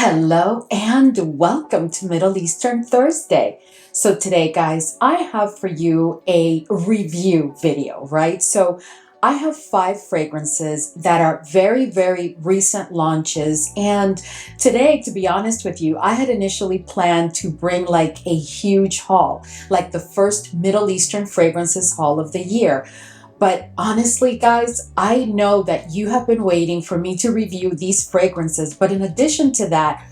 Hello and welcome to Middle Eastern Thursday. So today, guys, I have for you a review video, right? So I have 5 fragrances that are very recent launches. And today, to be honest with you, I had initially planned to bring like a huge haul, like the first Middle Eastern fragrances haul of the year. But honestly, guys, I know that you have been waiting for me to review these fragrances. But in addition to that,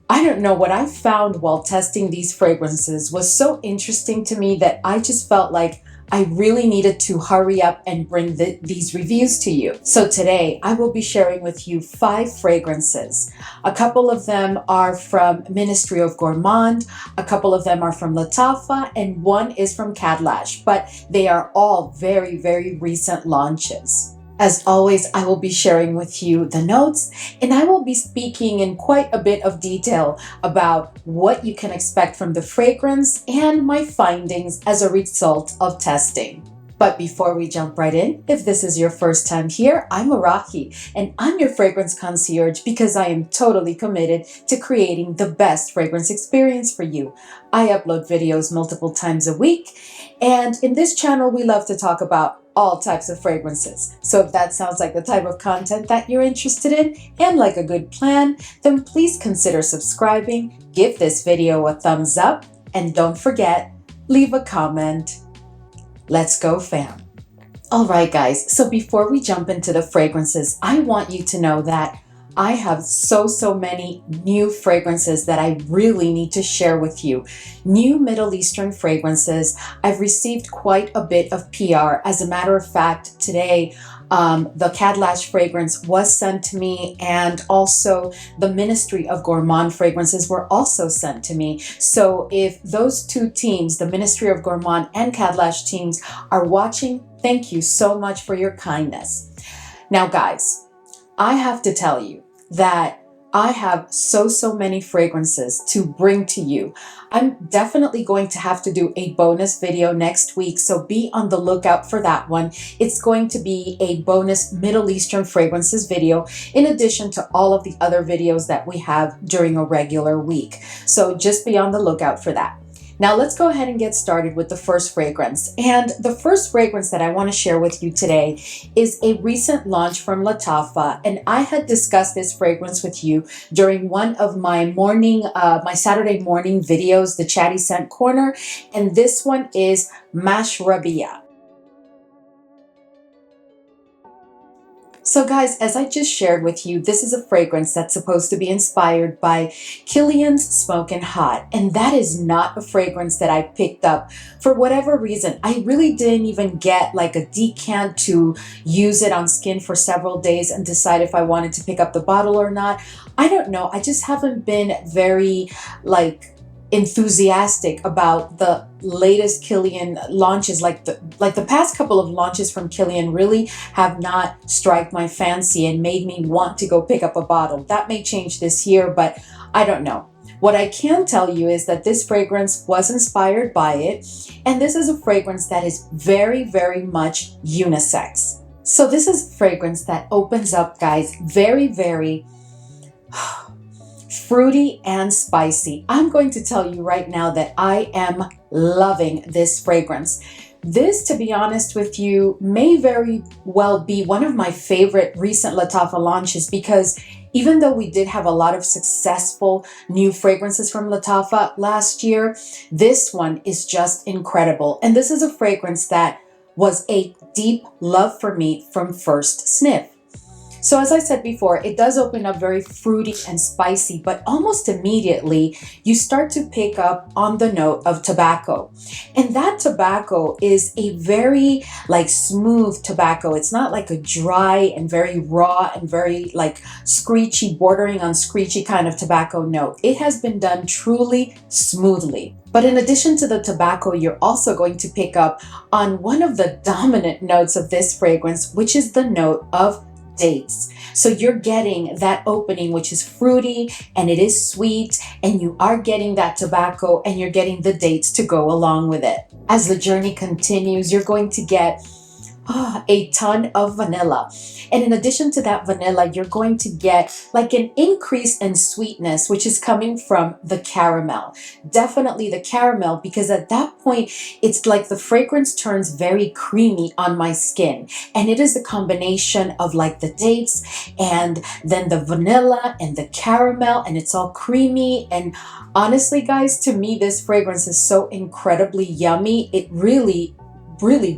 I don't know, what I found while testing these fragrances was so interesting to me that I just felt like I really needed to hurry up and bring these reviews to you. So today I will be sharing with you 5 fragrances. A couple of them are from Ministry of Gourmand, a couple of them are from Lattafa, and one is from Khadlaj, but they are all very recent launches. As always, I will be sharing with you the notes, and I will be speaking in quite a bit of detail about what you can expect from the fragrance and my findings as a result of testing. But before we jump right in, if this is your first time here, I'm Arahi, and I'm your fragrance concierge because I am totally committed to creating the best fragrance experience for you. I upload videos multiple times a week, and in this channel, we love to talk about all types of fragrances. So if that sounds like the type of content that you're interested in and like a good plan, then please consider subscribing, give this video a thumbs up, and don't forget, leave a comment. Let's go, fam. All right, guys. So before we jump into the fragrances, I want you to know that I have so many new fragrances that I really need to share with you. New Middle Eastern fragrances. I've received quite a bit of PR. As a matter of fact, today, the Khadlaj fragrance was sent to me, and also the Ministry of Gourmand fragrances were also sent to me. So if those two teams, the Ministry of Gourmand and Khadlaj teams, are watching, thank you so much for your kindness. Now, guys, I have to tell you that I have so many fragrances to bring to you. I'm definitely going to have to do a bonus video next week, so be on the lookout for that one. It's going to be a bonus Middle Eastern fragrances video in addition to all of the other videos that we have during a regular week. So just be on the lookout for that. Now let's go ahead and get started with the first fragrance. And the first fragrance that I want to share with you today is a recent launch from Lattafa. And I had discussed this fragrance with you during one of my my Saturday morning videos, the Chatty Scent Corner. And this one is Mashrabya. So guys, as I just shared with you, this is a fragrance that's supposed to be inspired by Kilian's Smokin' Hot. And that is not a fragrance that I picked up for whatever reason. I really didn't even get like a decant to use it on skin for several days and decide if I wanted to pick up the bottle or not. I don't know. I just haven't been very enthusiastic about the latest Kilian launches. Like the past couple of launches from Kilian really have not struck my fancy and made me want to go pick up a bottle. That may change this year, but I don't know. What I can tell you is that this fragrance was inspired by it, and this is a fragrance that is very much unisex. So this is a fragrance that opens up, guys, very fruity and spicy. I'm going to tell you right now that I am loving this fragrance. This, to be honest with you, may very well be one of my favorite recent Lattafa launches, because even though we did have a lot of successful new fragrances from Lattafa last year, this one is just incredible. And this is a fragrance that was a deep love for me from first sniff. So as I said before, it does open up very fruity and spicy, but almost immediately you start to pick up on the note of tobacco. And that tobacco is a very smooth tobacco. It's not like a dry and very raw and very screechy, bordering on screechy kind of tobacco note. It has been done truly smoothly. But in addition to the tobacco, you're also going to pick up on one of the dominant notes of this fragrance, which is the note of dates. So you're getting that opening, which is fruity and it is sweet, and you are getting that tobacco and you're getting the dates to go along with it. As the journey continues, you're going to get a ton of vanilla. And in addition to that vanilla, you're going to get like an increase in sweetness, which is coming from the caramel. Definitely the caramel, because at that point, it's like the fragrance turns very creamy on my skin. And it is a combination of like the dates and then the vanilla and the caramel, and it's all creamy. And honestly, guys, to me, this fragrance is so incredibly yummy. It really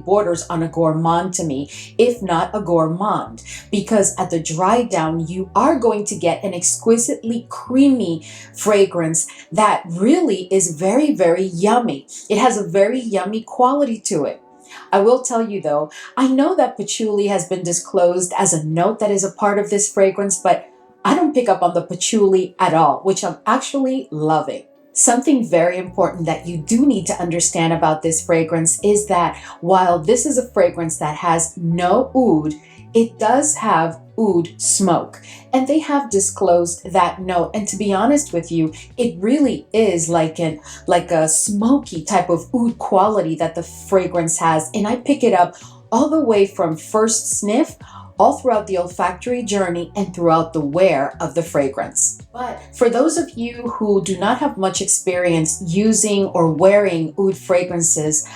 borders on a gourmand to me, if not a gourmand, because at the dry down, you are going to get an exquisitely creamy fragrance that really is very, very yummy. It has a very yummy quality to it. I will tell you though, I know that patchouli has been disclosed as a note that is a part of this fragrance, but I don't pick up on the patchouli at all, which I'm actually loving. Something very important that you do need to understand about this fragrance is that while this is a fragrance that has no oud, it does have oud smoke. And they have disclosed that note. And to be honest with you, it really is like a smoky type of oud quality that the fragrance has. And I pick it up all the way from first sniff, all throughout the olfactory journey, and throughout the wear of the fragrance. But for those of you who do not have much experience using or wearing oud fragrances,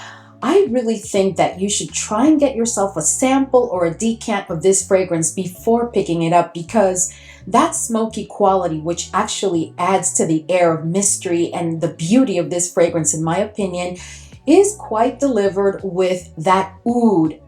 I really think that you should try and get yourself a sample or a decant of this fragrance before picking it up, because that smoky quality, which actually adds to the air of mystery and the beauty of this fragrance, in my opinion, is quite delivered with that oud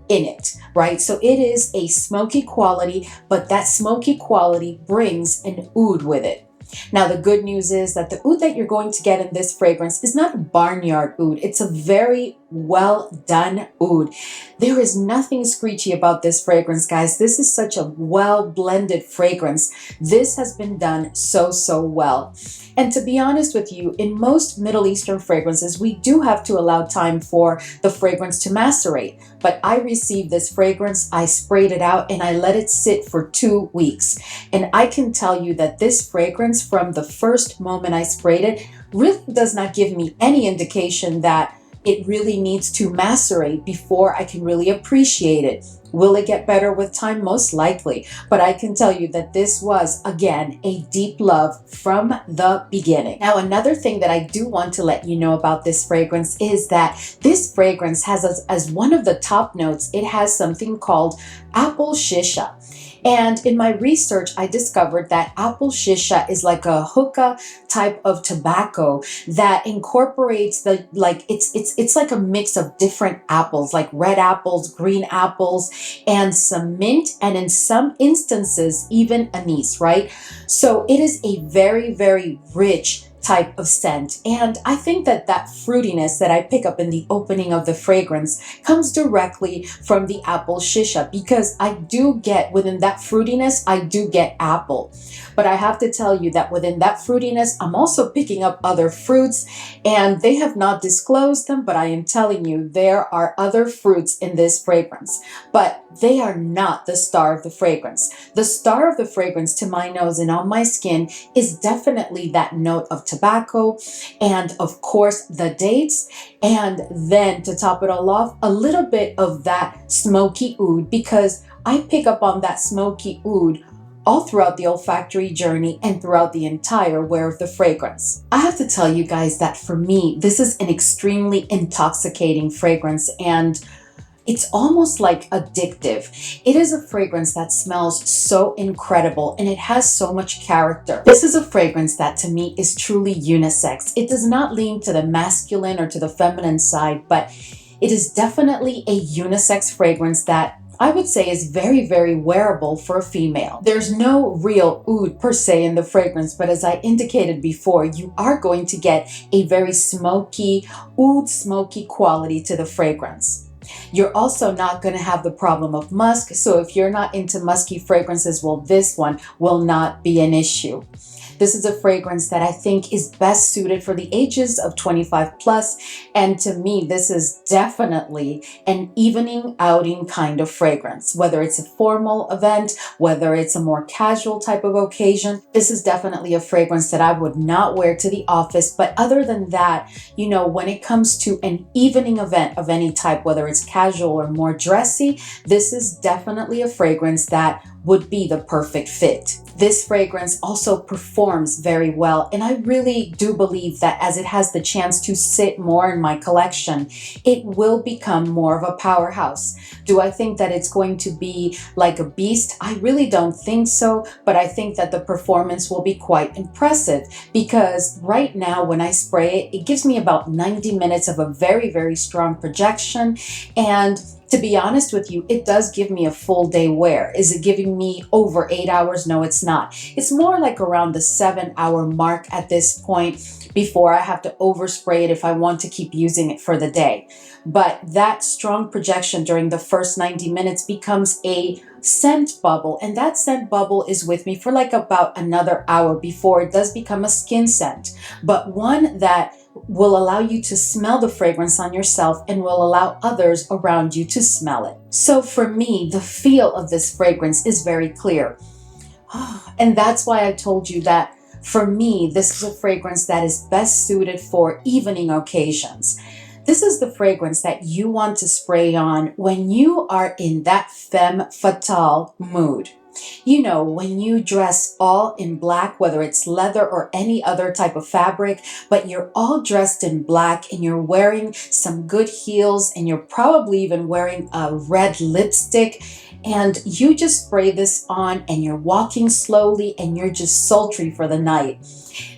in it, right? So it is a smoky quality, but that smoky quality brings an oud with it. Now, the good news is that the oud that you're going to get in this fragrance is not a barnyard oud. It's a very well done oud. There is nothing screechy about this fragrance, guys. This is such a well blended fragrance. This has been done so well. And to be honest with you, in most Middle Eastern fragrances, we do have to allow time for the fragrance to macerate. But I received this fragrance, I sprayed it out, and I let it sit for 2 weeks. And I can tell you that this fragrance, from the first moment I sprayed it, really does not give me any indication that it really needs to macerate before I can really appreciate it. Will it get better with time? Most likely. But I can tell you that this was, again, a deep love from the beginning. Now, another thing that I do want to let you know about this fragrance is that this fragrance has as one of the top notes, it has something called apple shisha. And in my research, I discovered that apple shisha is like a hookah type of tobacco that incorporates it's like a mix of different apples, like red apples, green apples, and some mint, and in some instances, even anise, right? So it is a very, very rich type of scent. And I think that that fruitiness that I pick up in the opening of the fragrance comes directly from the apple shisha, because I do get, within that fruitiness, I do get apple. But I have to tell you that within that fruitiness, I'm also picking up other fruits, and they have not disclosed them, but I am telling you, there are other fruits in this fragrance, but they are not the star of the fragrance. The star of the fragrance, to my nose and on my skin, is definitely that note of tobacco, and of course the dates, and then to top it all off, a little bit of that smoky oud, because I pick up on that smoky oud all throughout the olfactory journey and throughout the entire wear of the fragrance. I have to tell you guys that for me, this is an extremely intoxicating fragrance, and it's almost like addictive. It is a fragrance that smells so incredible, and it has so much character. This is a fragrance that to me is truly unisex. It does not lean to the masculine or to the feminine side, but it is definitely a unisex fragrance that I would say is very, very wearable for a female. There's no real oud per se in the fragrance, but as I indicated before, you are going to get a very smoky, oud smoky quality to the fragrance. You're also not going to have the problem of musk, so if you're not into musky fragrances, well, this one will not be an issue. This is a fragrance that I think is best suited for the ages of 25 plus. And to me, this is definitely an evening outing kind of fragrance. Whether it's a formal event, whether it's a more casual type of occasion, this is definitely a fragrance that I would not wear to the office. But other than that, you know, when it comes to an evening event of any type, whether it's casual or more dressy, this is definitely a fragrance that would be the perfect fit. This fragrance also performs very well, and I really do believe that as it has the chance to sit more in my collection, it will become more of a powerhouse. Do I think that it's going to be like a beast? I really don't think so, but I think that the performance will be quite impressive, because right now when I spray it, it gives me about 90 minutes of a very, very strong projection. And to be honest with you, it does give me a full day wear. Is it giving me over 8 hours? No, it's not. It's more like around the 7-hour mark at this point before I have to overspray it if I want to keep using it for the day. But that strong projection during the first 90 minutes becomes a scent bubble, and that scent bubble is with me for like about another hour before it does become a skin scent, but one that will allow you to smell the fragrance on yourself and will allow others around you to smell it. So for me, the feel of this fragrance is very clear. And that's why I told you that for me, this is a fragrance that is best suited for evening occasions. This is the fragrance that you want to spray on when you are in that femme fatale mood. You know, when you dress all in black, whether it's leather or any other type of fabric, but you're all dressed in black and you're wearing some good heels and you're probably even wearing a red lipstick, and you just spray this on and you're walking slowly and you're just sultry for the night.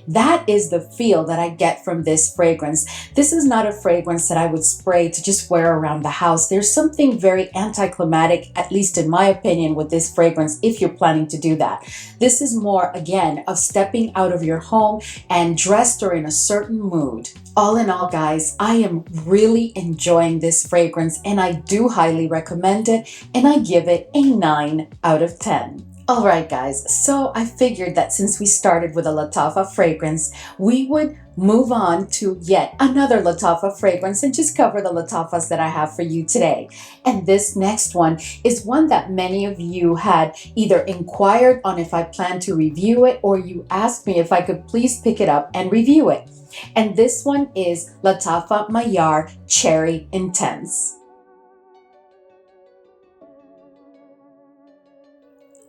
That is the feel that I get from this fragrance. This is not a fragrance that I would spray to just wear around the house. There's something very anticlimactic, at least in my opinion, with this fragrance if you're planning to do that. This is more, again, of stepping out of your home and dressed or in a certain mood. All in all, guys, I am really enjoying this fragrance and I do highly recommend it, and I give it a 9 out of 10. Alright guys, so I figured that since we started with a Lattafa fragrance, we would move on to yet another Lattafa fragrance and just cover the Lattafas that I have for you today. And this next one is one that many of you had either inquired on if I plan to review it, or you asked me if I could please pick it up and review it. And this one is Lattafa Mayar Cherry Intense.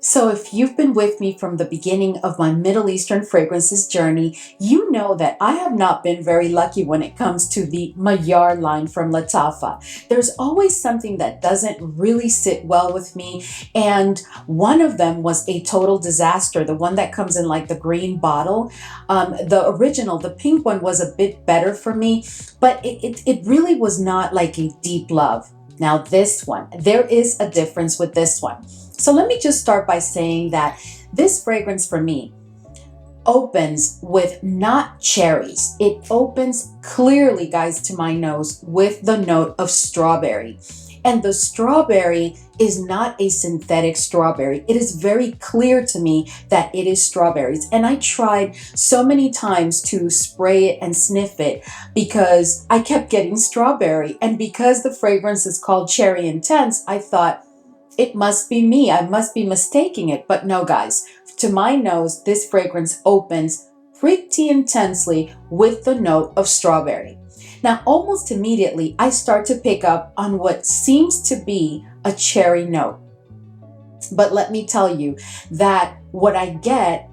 So if you've been with me from the beginning of my Middle Eastern fragrances journey, you know that I have not been very lucky when it comes to the Mayar line from Lattafa. There's always something that doesn't really sit well with me, and one of them was a total disaster, the one that comes in like the green bottle. The original, the pink one, was a bit better for me, but it really was not like a deep love. Now this one, there is a difference with this one. So let me just start by saying that this fragrance for me opens with not cherries. It opens clearly, guys, to my nose with the note of strawberry. And the strawberry is not a synthetic strawberry. It is very clear to me that it is strawberries. And I tried so many times to spray it and sniff it because I kept getting strawberry. And because the fragrance is called Cherry Intense, I thought, it must be me. I must be mistaking it. But no, guys, to my nose, this fragrance opens pretty intensely with the note of strawberry. Now, almost immediately, I start to pick up on what seems to be a cherry note. But let me tell you that what I get,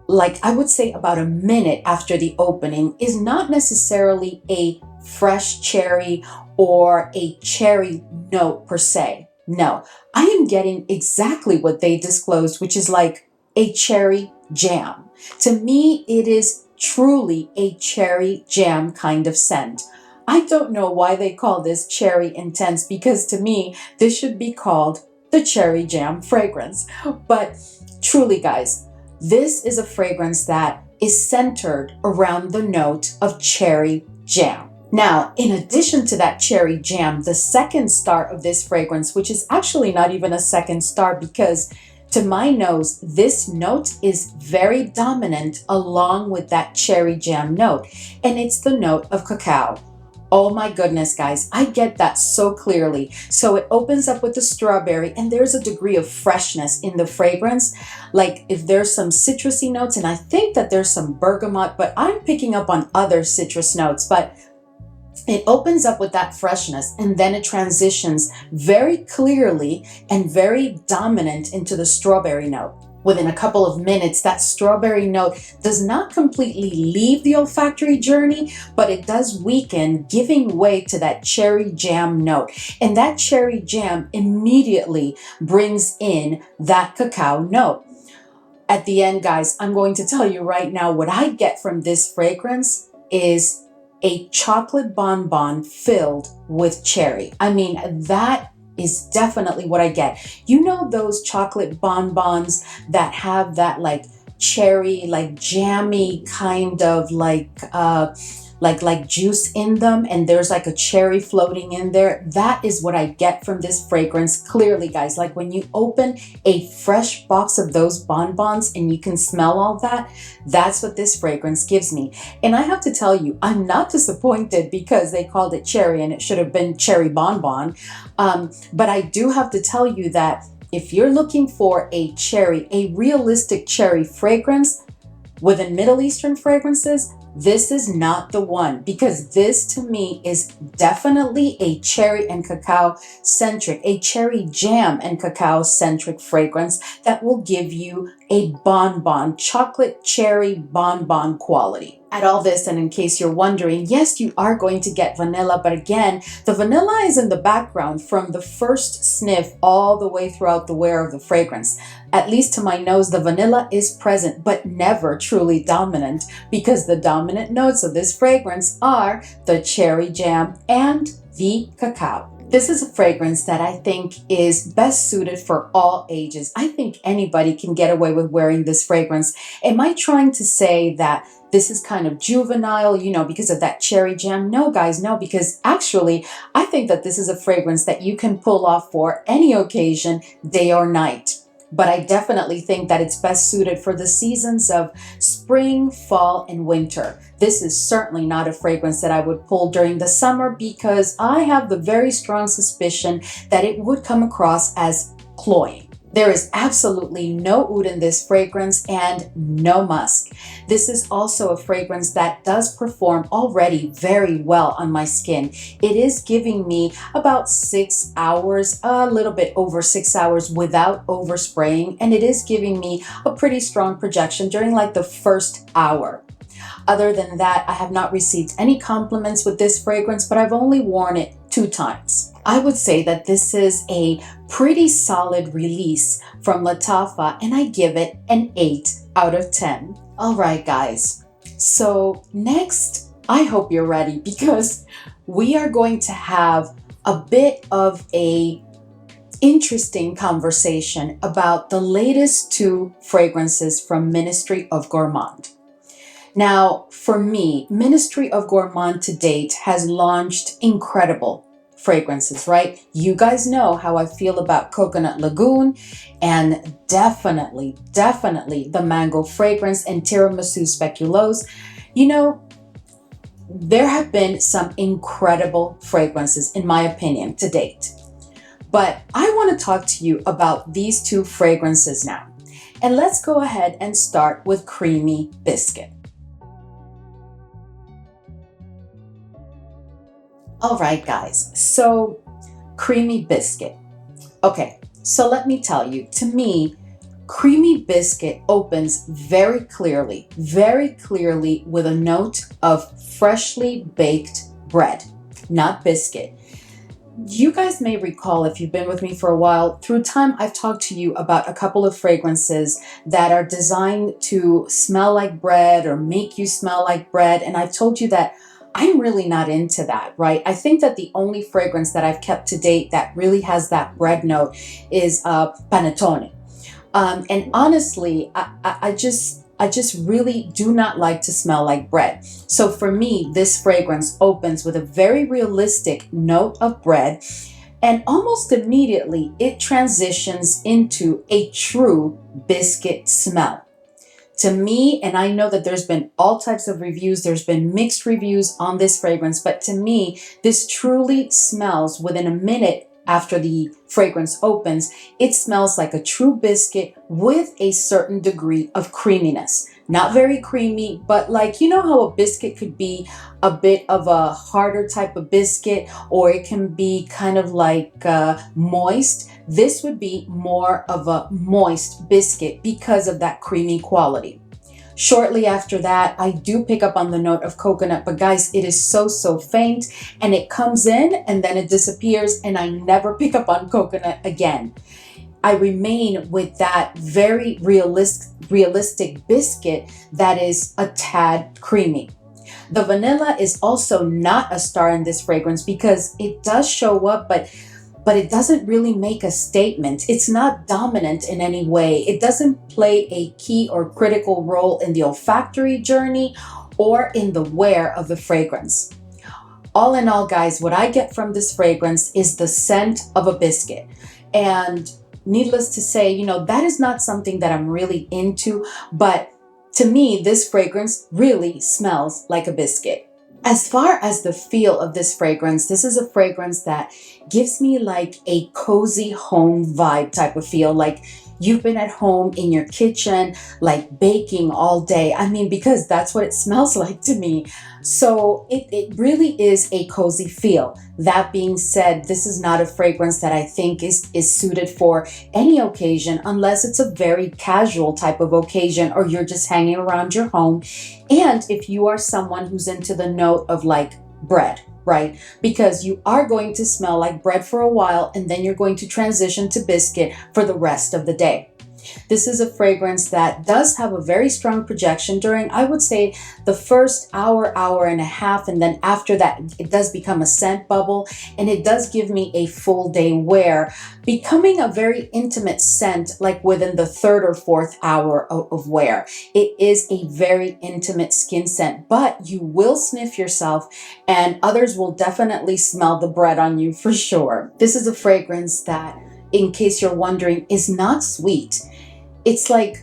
like I would say about a minute after the opening, is not necessarily a fresh cherry or a cherry note per se. No, I am getting exactly what they disclosed, which is like a cherry jam. To me, it is truly a cherry jam kind of scent. I don't know why they call this Cherry Intense, because to me, this should be called the Cherry Jam fragrance. But truly, guys, this is a fragrance that is centered around the note of cherry jam. Now, in addition to that cherry jam, the second star of this fragrance, which is actually not even a second star because To my nose, this note is very dominant along with that cherry jam note, and it's the note of cacao. Oh my goodness, guys, I get that so clearly. So it opens up with the strawberry, and there's a degree of freshness in the fragrance. Like if there's some citrusy notes, and I think that there's some bergamot, but I'm picking up on other citrus notes, but it opens up with that freshness, and then it transitions very clearly and very dominant into the strawberry note. Within a couple of minutes, that strawberry note does not completely leave the olfactory journey, but it does weaken, giving way to that cherry jam note. And that cherry jam immediately brings in that cacao note. At the end, guys, I'm going to tell you right now what I get from this fragrance is a chocolate bonbon filled with cherry. I mean, that is definitely what I get. You know those chocolate bonbons that have that like cherry, like jammy kind of like juice in them, and there's like a cherry floating in there. That is what I get from this fragrance clearly, guys. Like when you open a fresh box of those bonbons and you can smell all that, that's what this fragrance gives me. And I have to tell you, I'm not disappointed because they called it cherry and it should have been cherry bonbon. But I do have to tell you that if you're looking for a cherry, a realistic cherry fragrance within Middle Eastern fragrances, this is not the one, because this to me is definitely a cherry and cacao centric, a cherry jam and cacao centric fragrance that will give you a bonbon, chocolate cherry bonbon quality. At all this, and in case you're wondering, yes, you are going to get vanilla, but again, the vanilla is in the background from the first sniff all the way throughout the wear of the fragrance. At least to my nose, the vanilla is present, but never truly dominant, because the dominant notes of this fragrance are the cherry jam and the cacao. This is a fragrance that I think is best suited for all ages. I think anybody can get away with wearing this fragrance. Am I trying to say that this is kind of juvenile, you know, because of that cherry jam? No, guys, no, because actually, I think that this is a fragrance that you can pull off for any occasion, day or night. But I definitely think that it's best suited for the seasons of spring, fall, and winter. This is certainly not a fragrance that I would pull during the summer, because I have the very strong suspicion that it would come across as cloying. There is absolutely no oud in this fragrance and no musk. This is also a fragrance that does perform already very well on my skin. It is giving me about 6 hours, a little bit over 6 hours without overspraying, and it is giving me a pretty strong projection during like the first hour. Other than that, I have not received any compliments with this fragrance, but I've only worn it 2 times. I would say that this is a pretty solid release from Lattafa, and I give it an 8 out of 10. All right, guys. So next, I hope you're ready, because we are going to have a bit of a interesting conversation about the latest 2 fragrances from Ministry of Gourmand. Now, for me, Ministry of Gourmand to date has launched incredible fragrances, right? You guys know how I feel about Coconut Lagoon, and definitely the mango fragrance and Tiramisu Speculoos. You know, there have been some incredible fragrances, in my opinion, to date. But I want to talk to you about these 2 fragrances now. And let's go ahead and start with Creamy Biscuit. All right, guys, so Creamy Biscuit. Okay, so let me tell you, to me, Creamy Biscuit opens very clearly with a note of freshly baked bread, not biscuit. You guys may recall, if you've been with me for a while, through time I've talked to you about a couple of fragrances that are designed to smell like bread or make you smell like bread, and I've told you that I'm really not into that, right? I think that the only fragrance that I've kept to date that really has that bread note is Panettone. And honestly, I just really do not like to smell like bread. So for me, this fragrance opens with a very realistic note of bread. And almost immediately, it transitions into a true biscuit smell. To me, and I know that there's been all types of reviews, there's been mixed reviews on this fragrance, but to me, this truly smells within a minute after the fragrance opens. It smells like a true biscuit with a certain degree of creaminess. Not very creamy, but like, you know how a biscuit could be a bit of a harder type of biscuit, or it can be kind of like moist. This would be more of a moist biscuit because of that creamy quality. Shortly after that, I do pick up on the note of coconut, but guys, it is so faint, and it comes in and then it disappears, and I never pick up on coconut again. I remain with that very realistic biscuit that is a tad creamy. The vanilla is also not a star in this fragrance because it does show up, but it doesn't really make a statement. It's not dominant in any way. It doesn't play a key or critical role in the olfactory journey or in the wear of the fragrance. All in all, guys, what I get from this fragrance is the scent of a biscuit. And needless to say, you know, that is not something that I'm really into, but to me, this fragrance really smells like a biscuit. As far as the feel of this fragrance, this is a fragrance that gives me like a cozy home vibe type of feel. Like you've been at home in your kitchen, like baking all day. I mean, because that's what it smells like to me. So it really is a cozy feel. That being said, this is not a fragrance that I think is suited for any occasion unless it's a very casual type of occasion or you're just hanging around your home. And if you are someone who's into the note of like bread, right? Because you are going to smell like bread for a while and then you're going to transition to biscuit for the rest of the day. This is a fragrance that does have a very strong projection during, I would say, the first hour and a half, and then after that, it does become a scent bubble, and it does give me a full day wear, becoming a very intimate scent like within the third or fourth hour of wear. It is a very intimate skin scent, but you will sniff yourself, and others will definitely smell the bread on you for sure. This is a fragrance that, in case you're wondering, is not sweet. It's like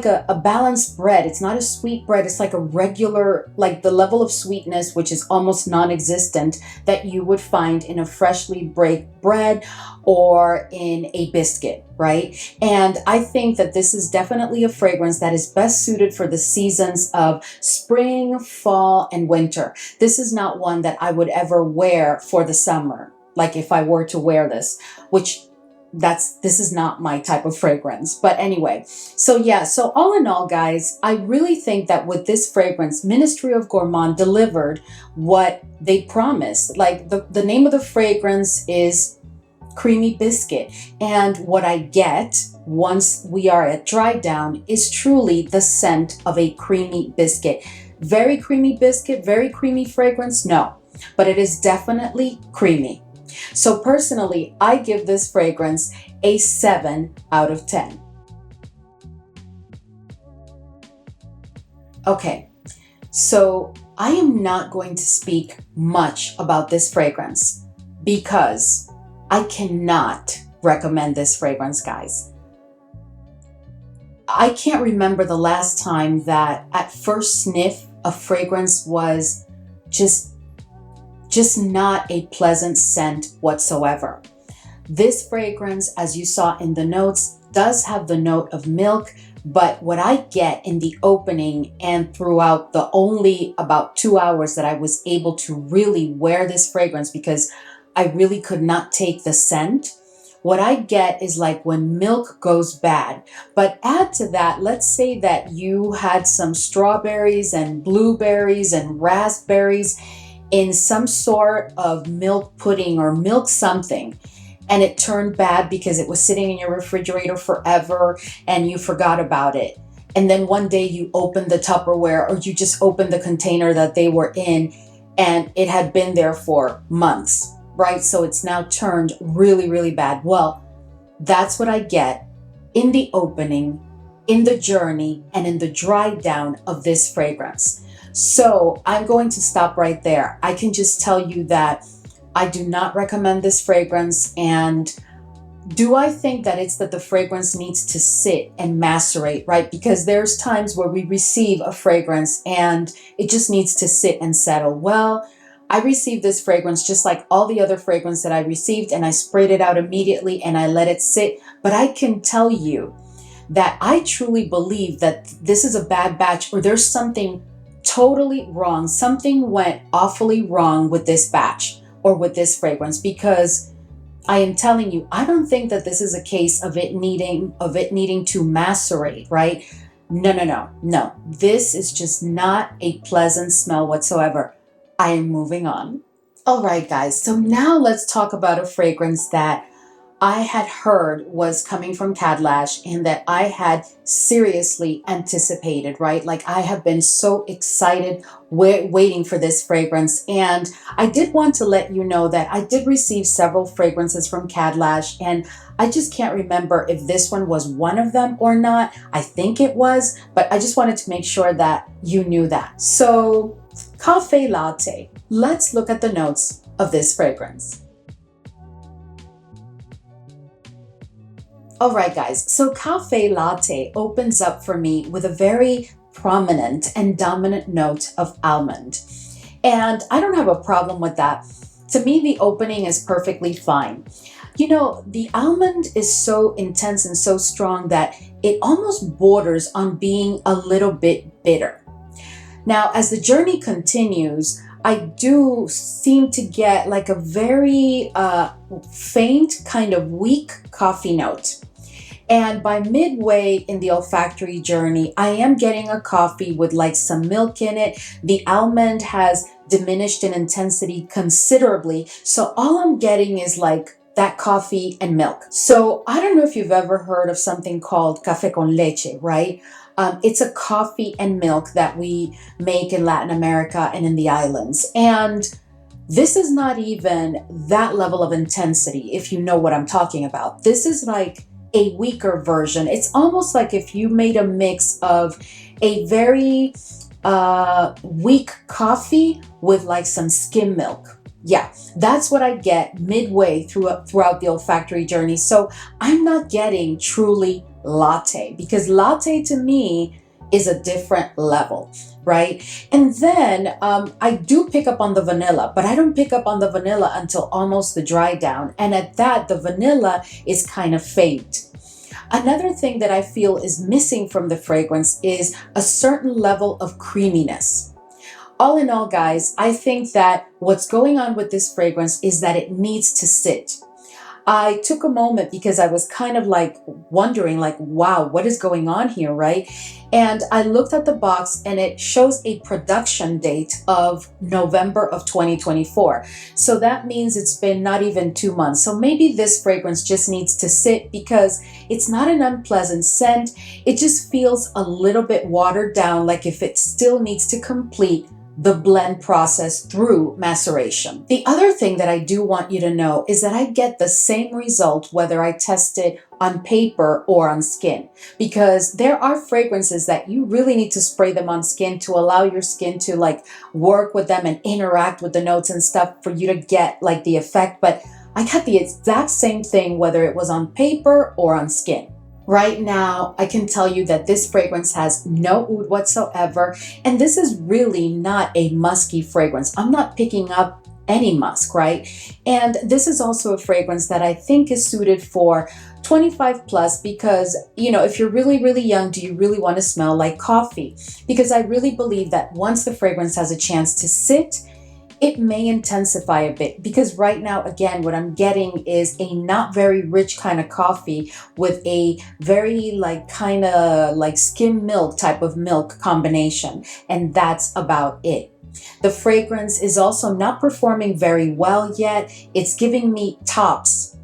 a balanced bread. It's not a sweet bread. It's like a regular, like the level of sweetness, which is almost non-existent, that you would find in a freshly baked bread or in a biscuit, right? And I think that this is definitely a fragrance that is best suited for the seasons of spring, fall, and winter. This is not one that I would ever wear for the summer. Like if I were to wear this, which this is not my type of fragrance. But anyway, so all in all, guys, I really think that with this fragrance, Ministry of Gourmand delivered what they promised. Like the name of the fragrance is Creamy Biscuit, and what I get once we are at dry down is truly the scent of a creamy biscuit. Very creamy biscuit, very creamy fragrance, no, but it is definitely creamy. So personally, I give this fragrance a 7 out of 10. Okay, so I am not going to speak much about this fragrance because I cannot recommend this fragrance, guys. I can't remember the last time that at first sniff a fragrance was just not a pleasant scent whatsoever. This fragrance, as you saw in the notes, does have the note of milk, but what I get in the opening and throughout the only about 2 hours that I was able to really wear this fragrance, because I really could not take the scent, what I get is like when milk goes bad. But add to that, let's say that you had some strawberries and blueberries and raspberries in some sort of milk pudding or milk something, and it turned bad because it was sitting in your refrigerator forever and you forgot about it. And then one day you opened the Tupperware, or you just opened the container that they were in, and it had been there for months, right? So it's now turned really, really bad. Well, that's what I get in the opening, in the journey, and in the dry down of this fragrance. So I'm going to stop right there. I can just tell you that I do not recommend this fragrance. And do I think that it's that the fragrance needs to sit and macerate, right? Because there's times where we receive a fragrance and it just needs to sit and settle. Well, I received this fragrance just like all the other fragrance that I received, and I sprayed it out immediately and I let it sit. But I can tell you that I truly believe that this is a bad batch, or there's something totally wrong. Something went awfully wrong with this batch or with this fragrance, because I am telling you, I don't think that this is a case of it needing to macerate, right? No. This is just not a pleasant smell whatsoever. I am moving on. All right, guys. So now let's talk about a fragrance that I had heard was coming from Khadlaj and that I had seriously anticipated, right? Like, I have been so excited waiting for this fragrance. And I did want to let you know that I did receive several fragrances from Khadlaj, and I just can't remember if this one was one of them or not. I think it was, but I just wanted to make sure that you knew that. So, Caffe Latte. Let's look at the notes of this fragrance. All right, guys, so Caffe Latte opens up for me with a very prominent and dominant note of almond. And I don't have a problem with that. To me, the opening is perfectly fine. You know, the almond is so intense and so strong that it almost borders on being a little bit bitter. Now, as the journey continues, I do seem to get like a very faint, kind of weak coffee note. And by midway in the olfactory journey, I am getting a coffee with like some milk in it. The almond has diminished in intensity considerably. So all I'm getting is like that coffee and milk. So I don't know if you've ever heard of something called café con leche, right? It's a coffee and milk that we make in Latin America and in the islands. And this is not even that level of intensity, if you know what I'm talking about. This is like a weaker version. It's almost like if you made a mix of a very weak coffee with like some skim milk. Yeah, that's what I get midway throughout the olfactory journey. So I'm not getting truly latte, because latte to me is a different level, right? And then I do pick up on the vanilla, but I don't pick up on the vanilla until almost the dry down. And at that, the vanilla is kind of faint. Another thing that I feel is missing from the fragrance is a certain level of creaminess. All in all, guys, I think that what's going on with this fragrance is that it needs to sit. I took a moment because I was kind of like wondering, like, wow, what is going on here, right? And I looked at the box and it shows a production date of November of 2024. So that means it's been not even 2 months. So maybe this fragrance just needs to sit, because it's not an unpleasant scent. It just feels a little bit watered down, like if it still needs to complete the blend process through maceration. The other thing that I do want you to know is that I get the same result whether I test it on paper or on skin, because there are fragrances that you really need to spray them on skin to allow your skin to like work with them and interact with the notes and stuff for you to get like the effect. But I got the exact same thing whether it was on paper or on skin. Right now, I can tell you that this fragrance has no oud whatsoever, and this is really not a musky fragrance. I'm not picking up any musk, right? And this is also a fragrance that I think is suited for 25 plus, because, you know, if you're really, really young, do you really want to smell like coffee? Because I really believe that once the fragrance has a chance to sit, it may intensify a bit, because right now, again, what I'm getting is a not very rich kind of coffee with a very like kind of like skim milk type of milk combination. And that's about it. The fragrance is also not performing very well yet. It's giving me tops,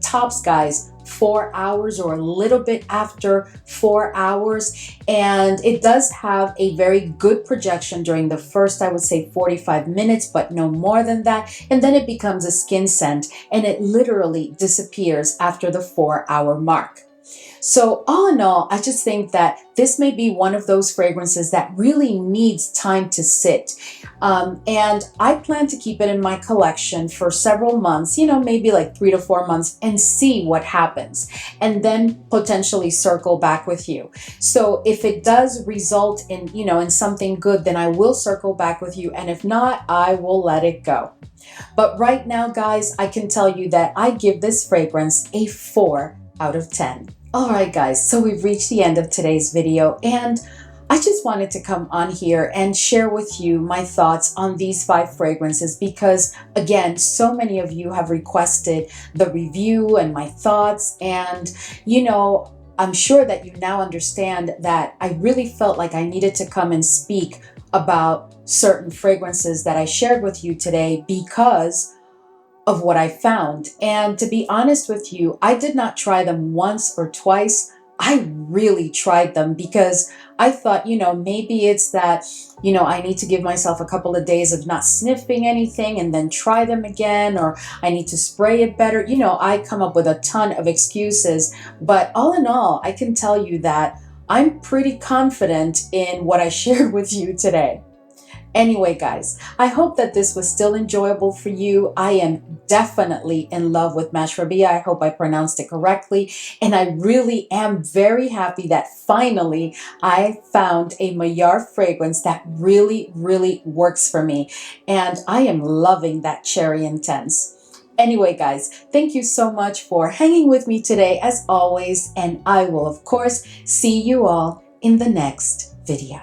guys, 4 hours or a little bit after 4 hours. And it does have a very good projection during the first, I would say 45 minutes, but no more than that. And then it becomes a skin scent and it literally disappears after the 4 hour mark. So all in all, I just think that this may be one of those fragrances that really needs time to sit. And I plan to keep it in my collection for several months, maybe like 3 to 4 months, and see what happens. And then potentially circle back with you. So if it does result in, in something good, then I will circle back with you. And if not, I will let it go. But right now, guys, I can tell you that I give this fragrance a 4 out of 10. All right, guys, so we've reached the end of today's video, and I just wanted to come on here and share with you my thoughts on these 5 fragrances because, again, so many of you have requested the review and my thoughts, and, I'm sure that you now understand that I really felt like I needed to come and speak about certain fragrances that I shared with you today because of what I found. And to be honest with you, I did not try them once or twice. I really tried them because I thought, maybe it's that, I need to give myself a couple of days of not sniffing anything and then try them again, or I need to spray it better. I come up with a ton of excuses, but all in all, I can tell you that I'm pretty confident in what I shared with you today. Anyway, guys, I hope that this was still enjoyable for you. I am definitely in love with Mashrabya. I hope I pronounced it correctly. And I really am very happy that finally I found a Mayar fragrance that really, really works for me. And I am loving that Cherry Intense. Anyway, guys, thank you so much for hanging with me today as always. And I will, of course, see you all in the next video.